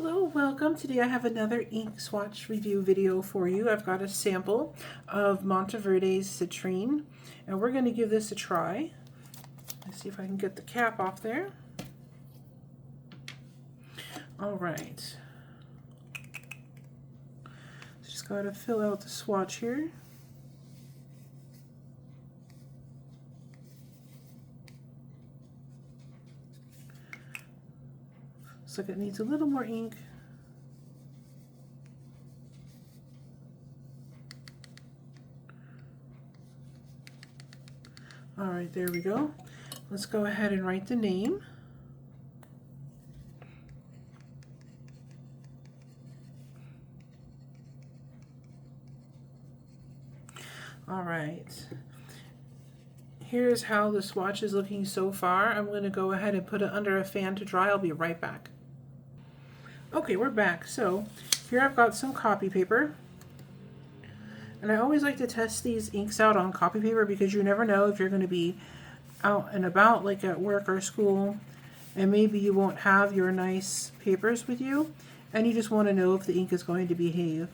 Hello, welcome. Today I have another ink swatch review video for you. I've got a sample of Monteverde's Citrine, and we're going to give this a try. Let's see if I can get the cap off there. All right. Just got to fill out the swatch here. Looks like it needs a little more ink. All right, there we go. Let's go ahead and write the name. All right. Here's how the swatch is looking so far. I'm going to go ahead and put it under a fan to dry. I'll be right back. Okay, we're back. So here I've got some copy paper. And I always like to test these inks out on copy paper because you never know if you're going to be out and about, like at work or school, and maybe you won't have your nice papers with you, and you just want to know if the ink is going to behave.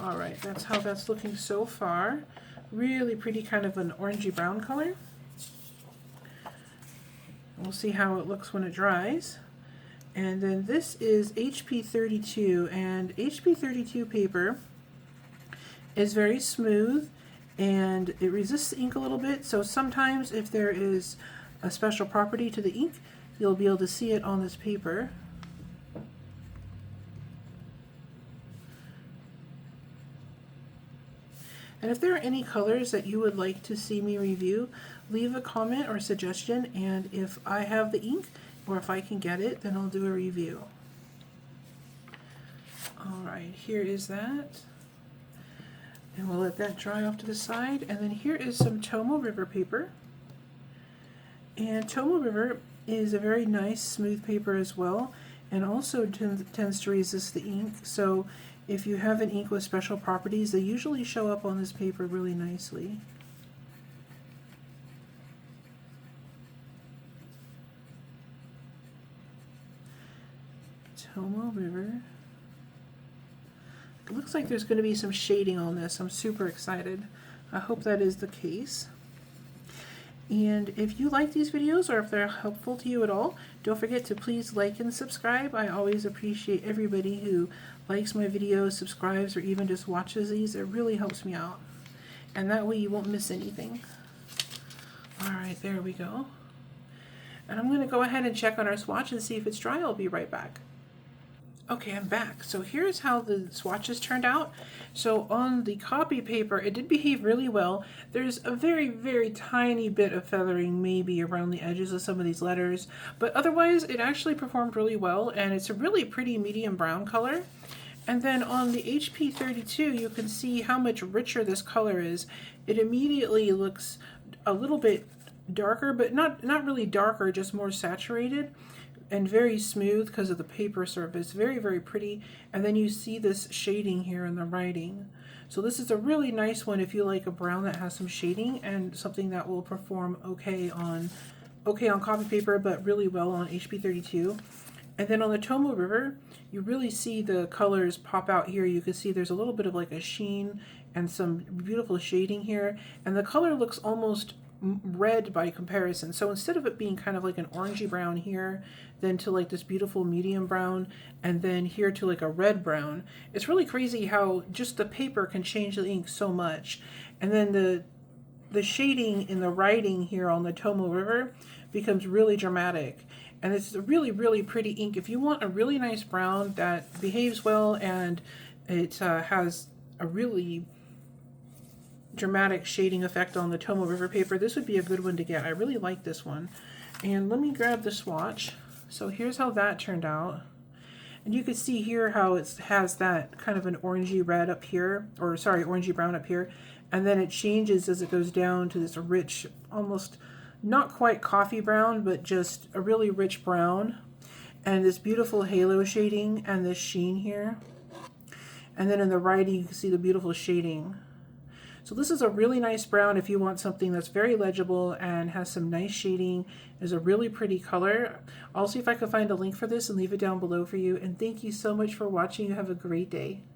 All right, that's how that's looking so far. Really pretty, kind of an orangey brown color. We'll see how it looks when it dries. And then this is HP 32, and HP 32 paper is very smooth and it resists the ink a little bit, so sometimes if there is a special property to the ink, you'll be able to see it on this paper. And if there are any colors that you would like to see me review, leave a comment or suggestion, and if I have the ink or if I can get it, then I'll do a review. Alright, here is that. And we'll let that dry off to the side. And then here is some Tomoe River paper. And Tomoe River is a very nice smooth paper as well, and also tends to resist the ink. So if you have an ink with special properties, they usually show up on this paper really nicely. Tomoe River. It looks like there's going to be some shading on this. I'm super excited. I hope that is the case. And if you like these videos or if they're helpful to you at all, don't forget to please like and subscribe. I always appreciate everybody who likes my videos, subscribes, or even just watches these. It really helps me out. And that way you won't miss anything. Alright, there we go. And I'm going to go ahead and check on our swatch and see if it's dry. I'll be right back. Okay, I'm back. So here's how the swatches turned out. So on the copy paper, it did behave really well. There's a very, very tiny bit of feathering maybe around the edges of some of these letters, but otherwise it actually performed really well, and it's a really pretty medium brown color. And then on the HP 32, you can see how much richer this color is. It immediately looks a little bit darker, but not really darker, just more saturated. And very smooth because of the paper surface. Very, very pretty. And then you see this shading here in the writing. So this is a really nice one if you like a brown that has some shading, and something that will perform okay on copy paper, but really well on HP 32. And then on the Tomoe River, you really see the colors pop out here. You can see there's a little bit of like a sheen and some beautiful shading here. And the color looks almost red by comparison. So instead of it being kind of like an orangey brown here, then to like this beautiful medium brown, and then here to like a red brown, it's really crazy how just the paper can change the ink so much. And then the shading in the writing here on the Tomoe River becomes really dramatic. And it's a really, really pretty ink. If you want a really nice brown that behaves well and it has a really dramatic shading effect on the Tomoe River paper, this would be a good one to get. I really like this one. And let me grab the swatch. So here's how that turned out. And you can see here how it has that kind of an orangey red up here, or sorry, orangey brown up here, and then it changes as it goes down to this rich, almost not quite coffee brown, but just a really rich brown, and this beautiful halo shading and this sheen here. And then in the writing you can see the beautiful shading. So this is a really nice brown if you want something that's very legible and has some nice shading. It's a really pretty color. I'll see if I can find a link for this and leave it down below for you. And thank you so much for watching. You have a great day.